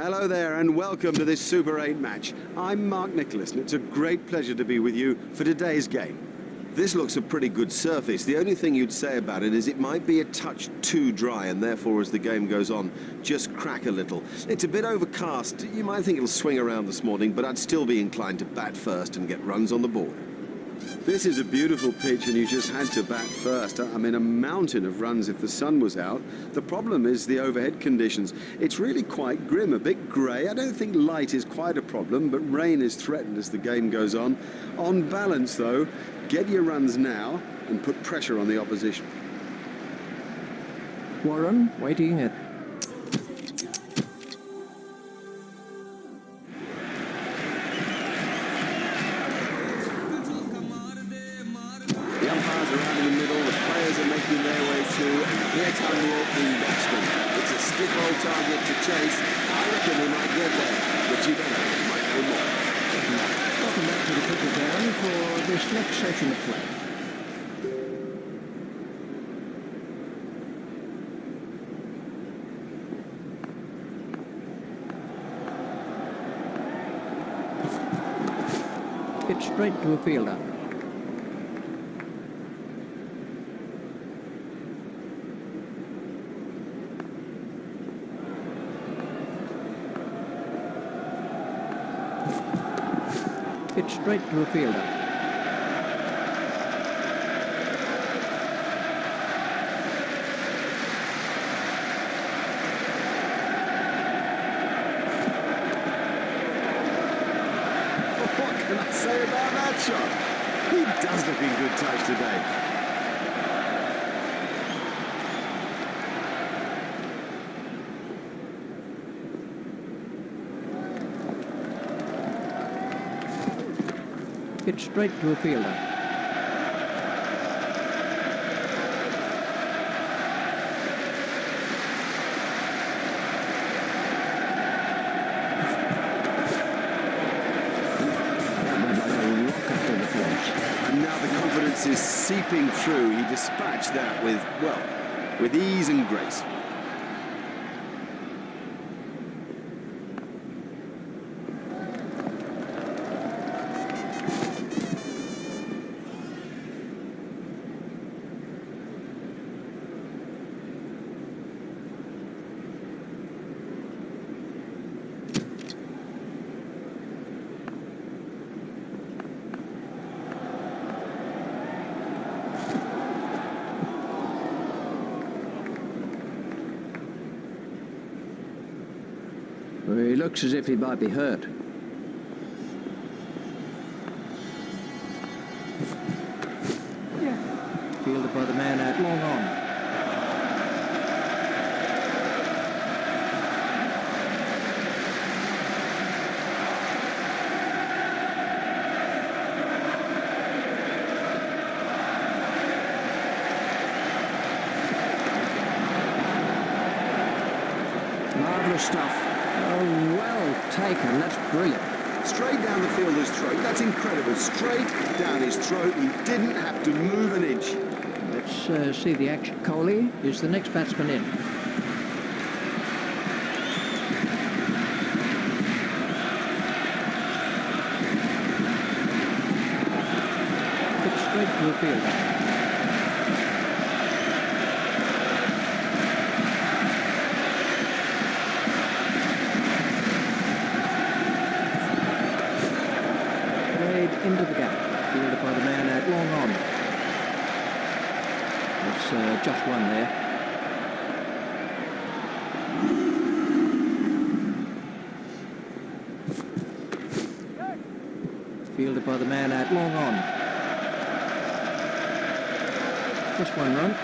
Hello there and welcome to this Super 8 match. I'm Mark Nicholas and it's a great pleasure to be with you for today's game. This looks a pretty good surface. The only thing you'd say about it is it might be a touch too dry and therefore as the game goes on, just crack a little. It's a bit overcast. You might think it'll swing around this morning, but I'd still be inclined to bat first and get runs on the board. This is a beautiful pitch and you just had to bat first. I mean, a mountain of runs if the sun was out. The problem is the overhead conditions. It's really quite grim, a bit grey. I don't think light is quite a problem, but rain is threatened as the game goes on. On balance, though, get your runs now and put pressure on the opposition. Warren waiting at... The umpires are out in the middle, the players are making their way through, and here come the opening batsmen. It's a stiff old target to chase. I reckon they might get there, but you don't know, it might go more. Welcome back to the cricket ground for this next session of play. It's straight to a fielder. It's straight to a fielder. What can I say about that shot? He does look in good touch today. It's straight to a fielder. And now the confidence is seeping through. He dispatched that with, well, with ease and grace. He looks as if he might be hurt. Fielded by the man out long on. Marvellous stuff. Oh, well taken. That's brilliant. Straight down the fielder's throat. That's incredible. Straight down his throat. He didn't have to move an inch. Let's see the action. Kohli is the next batsman in. It's straight to a fielder. Into the gap, fielded by the man out long on. It's just one there. Fielded by the man out long on. Just one run.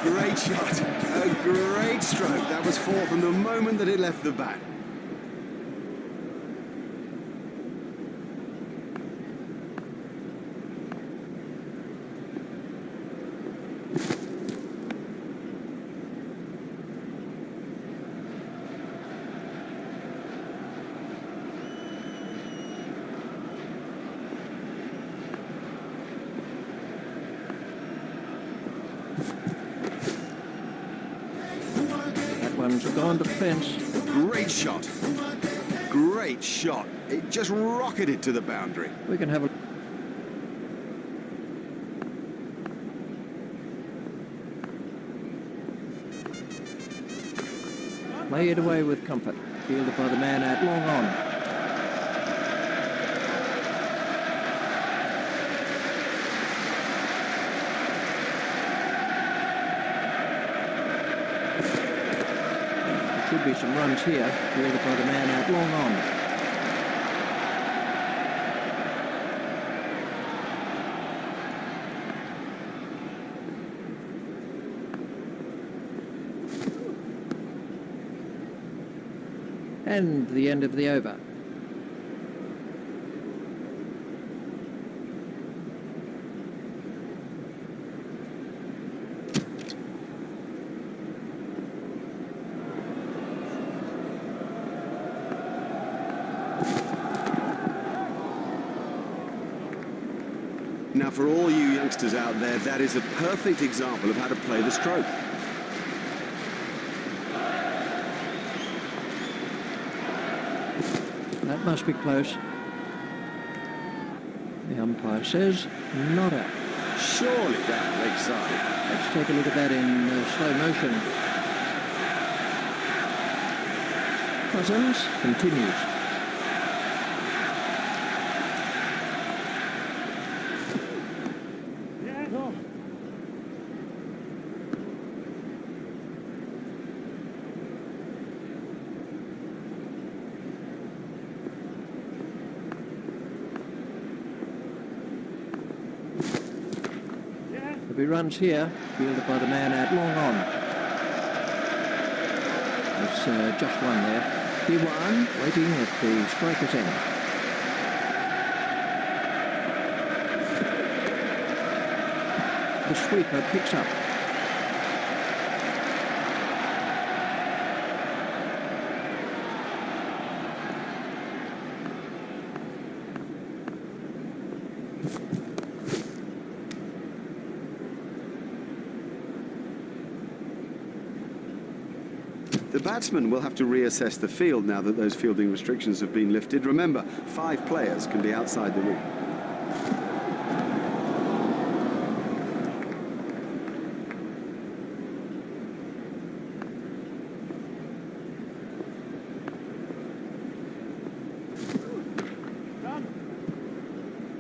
Great shot, a great stroke. That was four from the moment that it left the bat. That one's gone to the fence. Great shot. Great shot. It just rocketed to the boundary. We can have a... Play it away with comfort. Fielded by the man out long on. There should be some runs here. Fielded by the man out long on. And the end of the over. Now, for all you youngsters out there, that is a perfect example of how to play the stroke. That must be close. The umpire says not out. Surely down leg side. Let's take a look at that in slow motion. Cousins continues. There'll be runs here, fielded by the man out long on. There's just one there. Diwan waiting at the striker's end. The sweeper picks up. The batsman will have to reassess the field now that those fielding restrictions have been lifted. Remember, 5 players can be outside the ring.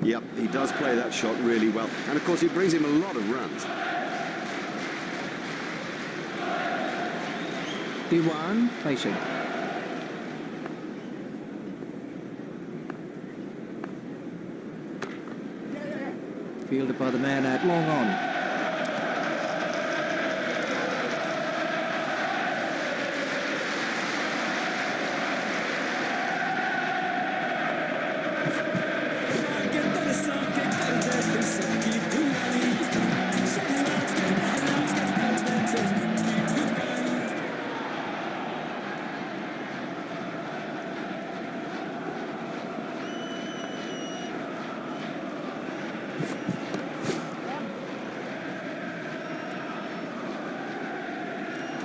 Yep, he does play that shot really well. And of course, it brings him a lot of runs. Diwan facing. Fielded by the man out long on.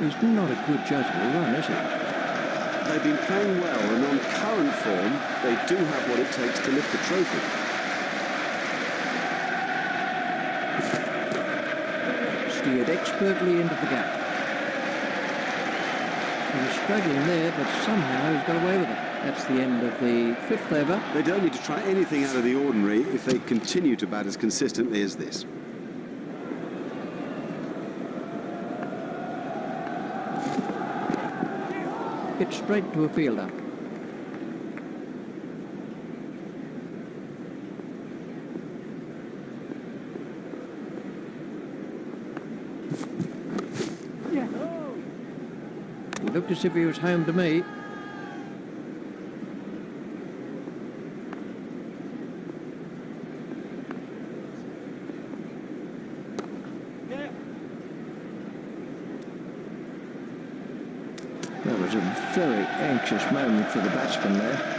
He's not a good judge of a run, is he? They've been playing well, and on current form, they do have what it takes to lift the trophy. Steered expertly into the gap. He was struggling there, but somehow he's got away with it. That's the end of the 5th over. They don't need to try anything out of the ordinary if they continue to bat as consistently as this. Hit straight to a fielder. He looked as if he was home to me. That was a very anxious moment for the batsman there.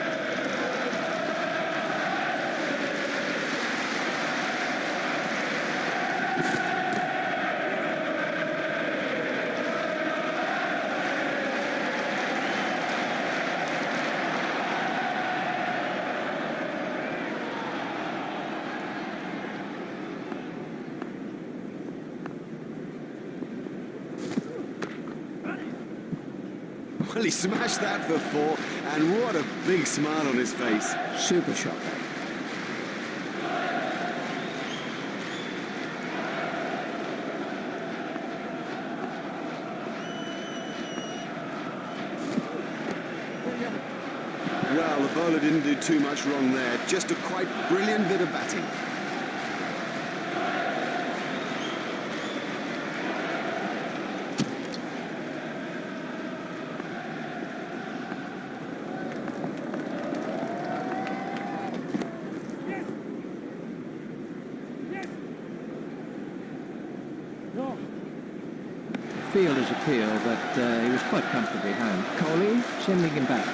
Well, he smashed that for 4, and what a big smile on his face. Super shot, that. Well, the bowler didn't do too much wrong there. Just a quite brilliant bit of batting. Fielder's appeal, but he was quite comfortably home. Kohli sending him back.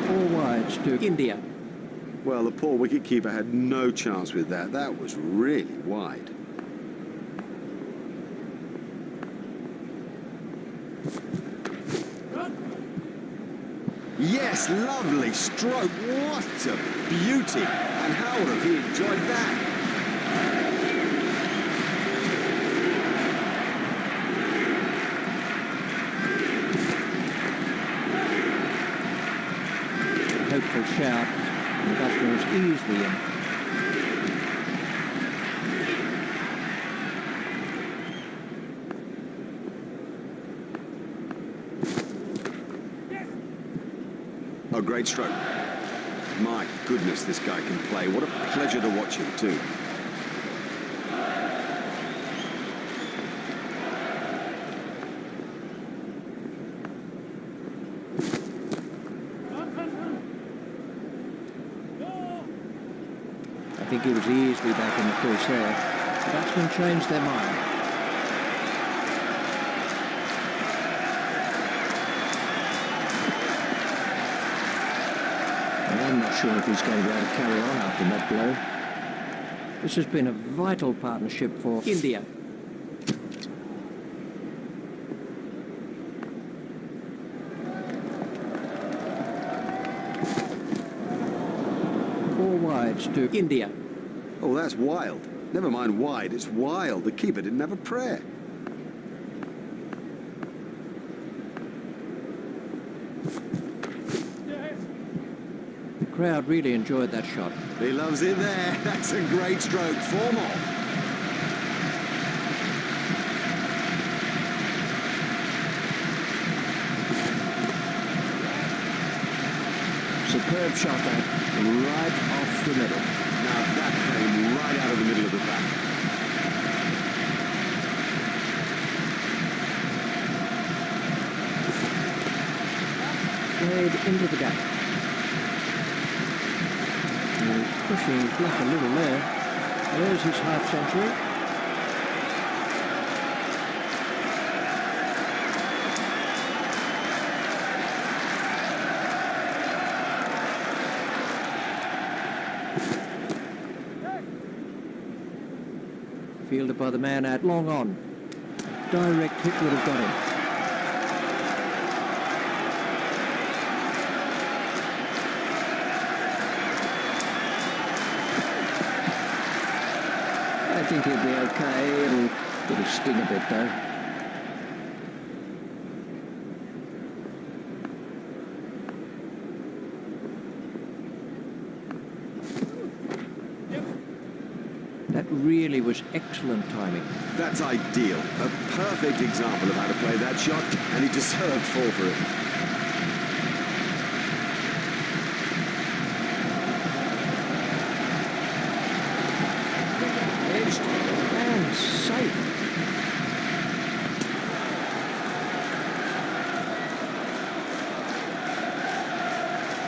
Four wides to India. Well, the poor wicketkeeper had no chance with that. That was really wide. Yes, lovely stroke. What a beauty. And how would have he enjoyed that? Hopeful shout. And the batsman was easily in. A great stroke. My goodness, this guy can play. What a pleasure to watch him, too. I think he was easily back in the crease there. The batsmen changed their mind. I'm not sure if he's going to be able to carry on after that blow. This has been a vital partnership for India. Four wides to India. Oh, that's wild. Never mind wide, it's wild. The keeper didn't have a prayer. The crowd really enjoyed that shot. He loves it there. That's a great stroke. 4 more. Superb shot that, right off the middle. Now that came right out of the middle of the bat. Played into the gap. Pushing his luck a little there. There's his half century. Fielded by the man out long on. Direct hit would have got him. I think he'll be okay. It'll sting a bit though. That really was excellent timing. That's ideal. A perfect example of how to play that shot, and he deserved 4 for it. Edged and safe.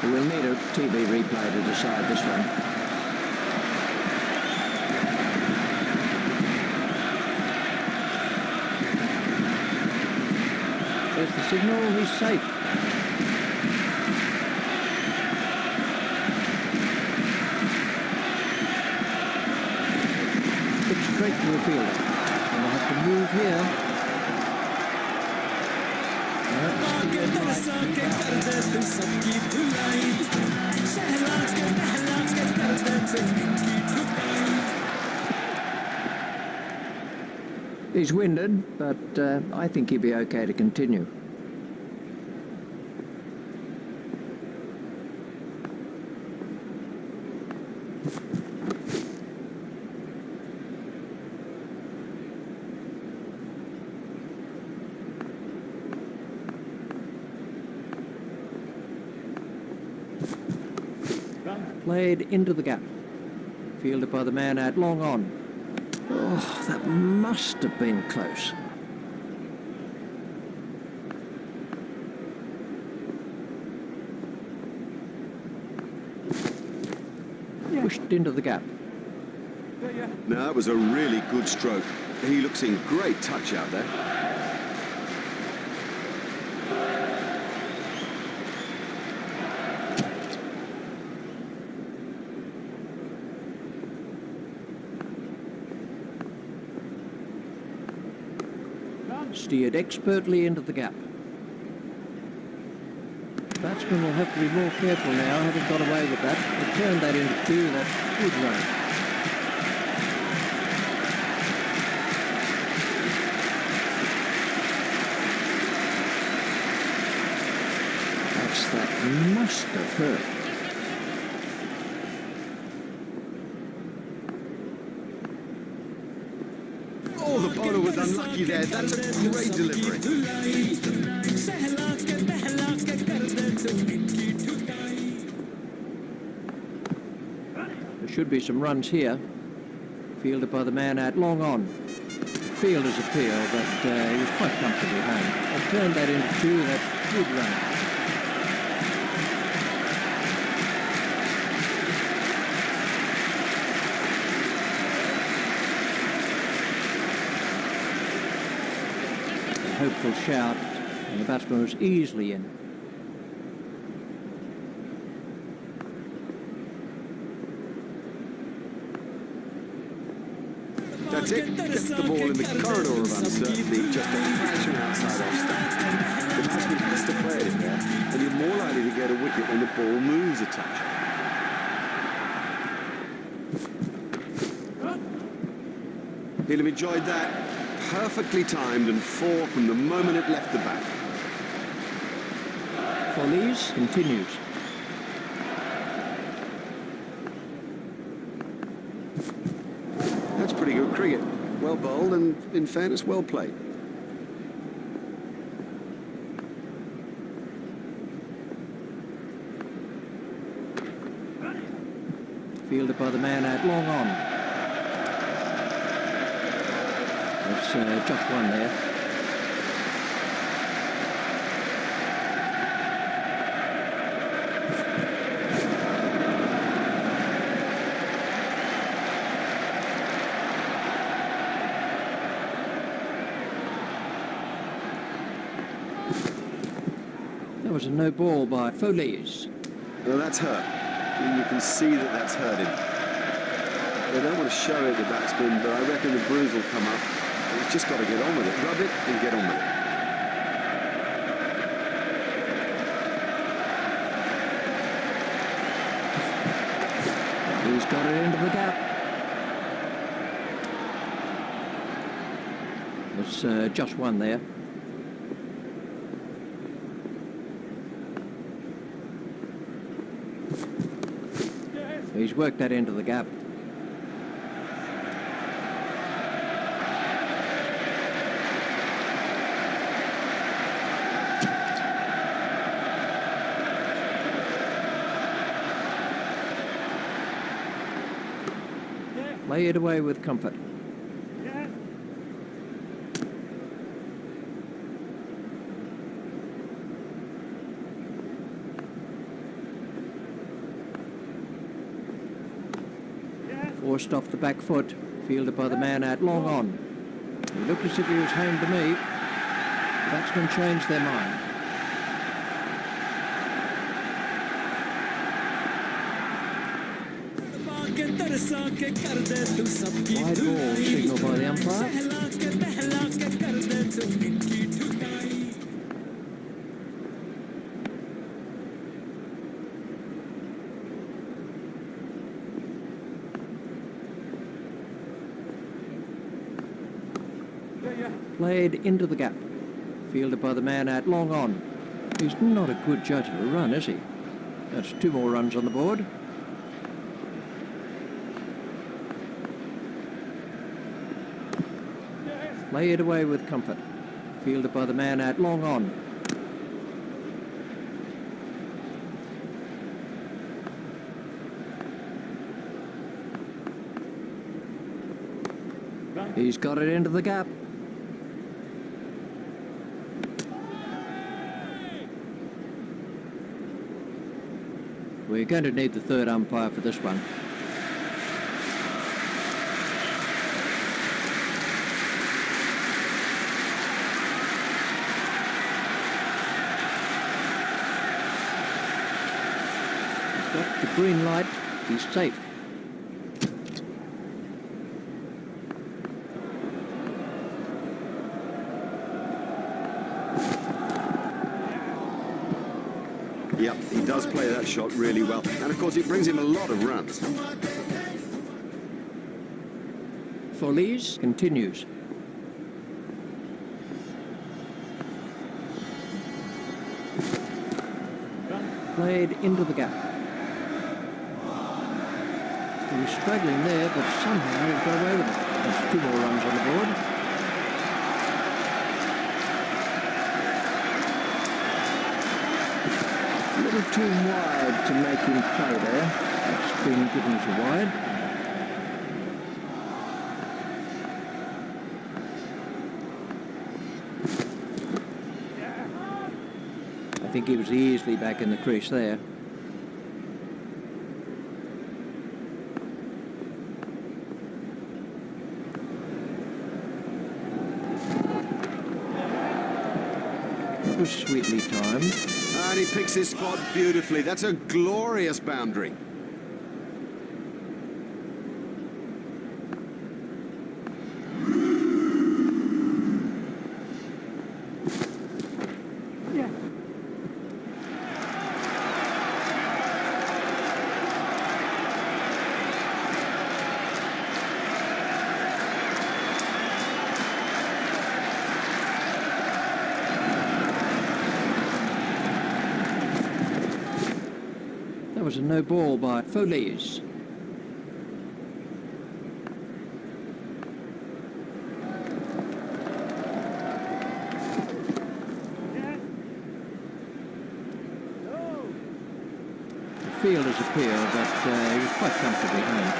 We'll need a TV replay to decide this one. There's the signal, he's safe. It's straight to the fielder. He's going to have to move here. He's winded, but I think he'll be okay to continue. Played into the gap. Fielded by the man at long on. Oh, that must have been close. Pushed into the gap. Now, that was a really good stroke. He looks in great touch out there. Steered expertly into the gap. Batsman will have to be more careful now, having got away with that. They turned that into two, that's good run. That must have hurt. Oh, the bowler was unlucky there. That's a great delivery. There should be some runs here. Fielded by the man at long on. Fielder's appeal, but he was quite comfortably home. They turned that into two, that's good run. Hopeful shout, and the batsman was easily in. That's it. Gets the ball in the corridor of uncertainty, just a fraction outside off stump. The batsman has to play it in there, and you're more likely to get a wicket when the ball moves a touch. He'll have enjoyed that. Perfectly timed and four from the moment it left the bat. Follies continues. That's pretty good cricket. Well bowled and, in fairness, well played. Fielded by the man at long on. It's just one there. That was a no ball by Follies. Well, that's hurt. You can see that that's hurt him. They don't want to show it, the batsman, but I reckon the bruise will come up. He's just got to get on with it. Rub it and get on with it. He's got it into the gap. It's just one there. He's worked that into the gap. Lay it away with comfort. Forced off the back foot, fielded by the man at long on. He looked as if he was home to me. The batsmen changed their mind. Wide ball signalled by the umpire. Played into the gap. Fielded by the man at long on. He's not a good judge of a run, is he? That's 2 more runs on the board. Play it away with comfort. Fielded by the man at long on. He's got it into the gap. We're going to need the third umpire for this one. He's got the green light. He's safe. Yep, he does play that shot really well. And of course, it brings him a lot of runs. Follies continues. Played into the gap. He was struggling there, but somehow he got away with it. That's 2 more runs on the board. A little too wide to make him play there. That's been given as a wide. I think he was easily back in the crease there. That was sweetly timed. And he picks his spot beautifully. That's a glorious boundary. That was a no ball by Follies. The fielder's appeal, but he was quite comfortably home.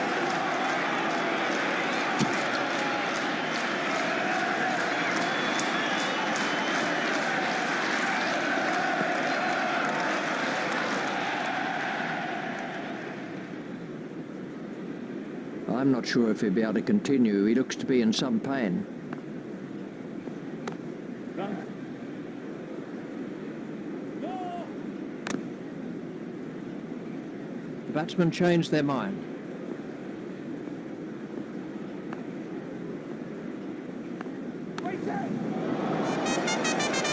I'm not sure if he'll be able to continue. He looks to be in some pain. The batsmen changed their mind.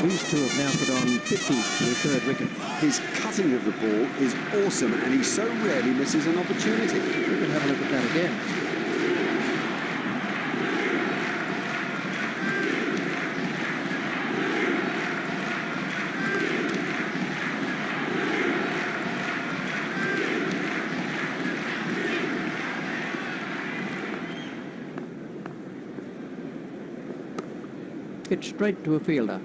These two have now put on 50 to the third wicket. His cutting of the ball is awesome, and he so rarely misses an opportunity. We can have a look at that again. Hit straight to a fielder.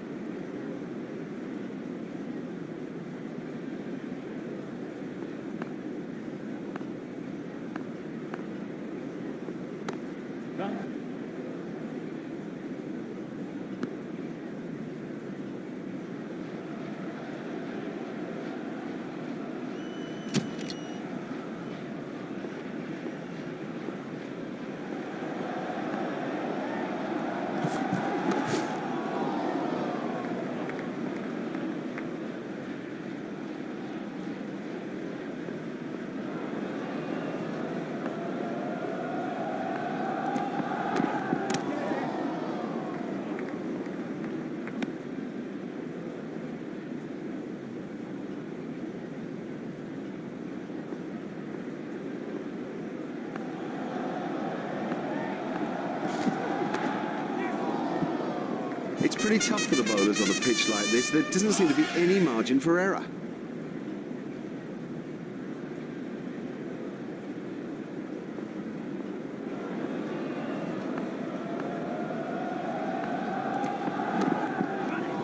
pretty tough for the bowlers on a pitch like this. There doesn't seem to be any margin for error.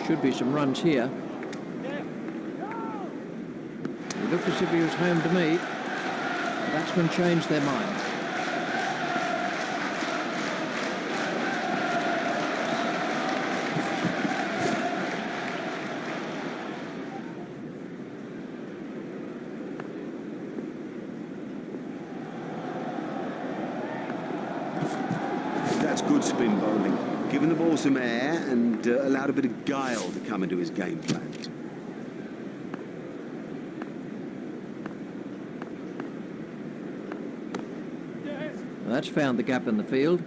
Should be some runs here. It looked as if he was home to meet. The batsmen changed their mind. That's good spin bowling. Given the ball some air and allowed a bit of guile to come into his game plan. Well, that's found the gap in the field.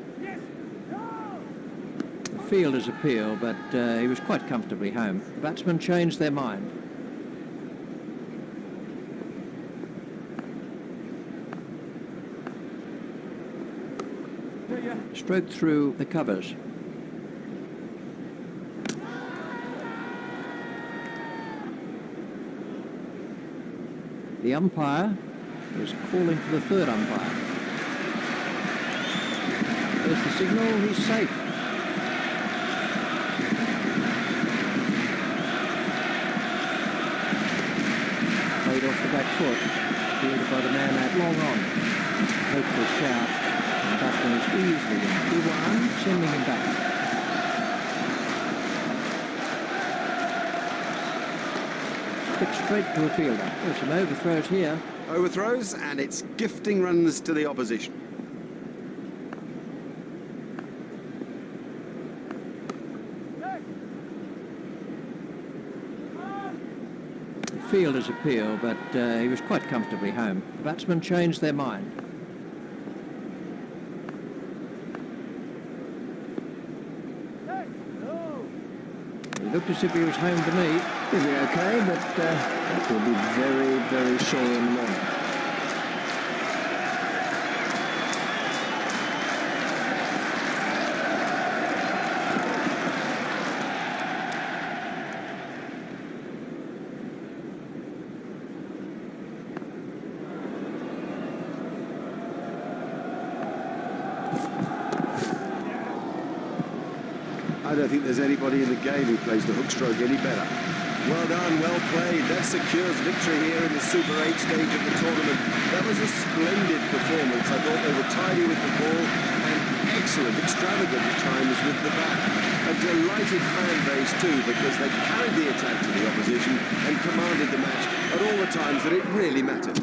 The fielder's appeal, but he was quite comfortably home. The batsmen changed their mind. Stroked through the covers. The umpire is calling for the third umpire. There's the signal, he's safe. Played off the back foot, fielded by the man out long on. Hopeful shout, and the batsman is easily in. 2-1, sending him back. Picked straight to a fielder. There's some overthrows here. Overthrows, and it's gifting runs to the opposition. Fielder's appeal, but he was quite comfortably home. The batsmen changed their mind. He looked as if he was home to meet. He'll be okay, but that will be very, very sore in the morning. I don't think there's anybody in the game who plays the hook stroke any better. Well done, well played. That secures victory here in the Super 8 stage of the tournament. That was a splendid performance. I thought they were tidy with the ball and excellent, extravagant at times with the bat. A delighted fan base too, because they carried the attack to the opposition and commanded the match at all the times that it really mattered.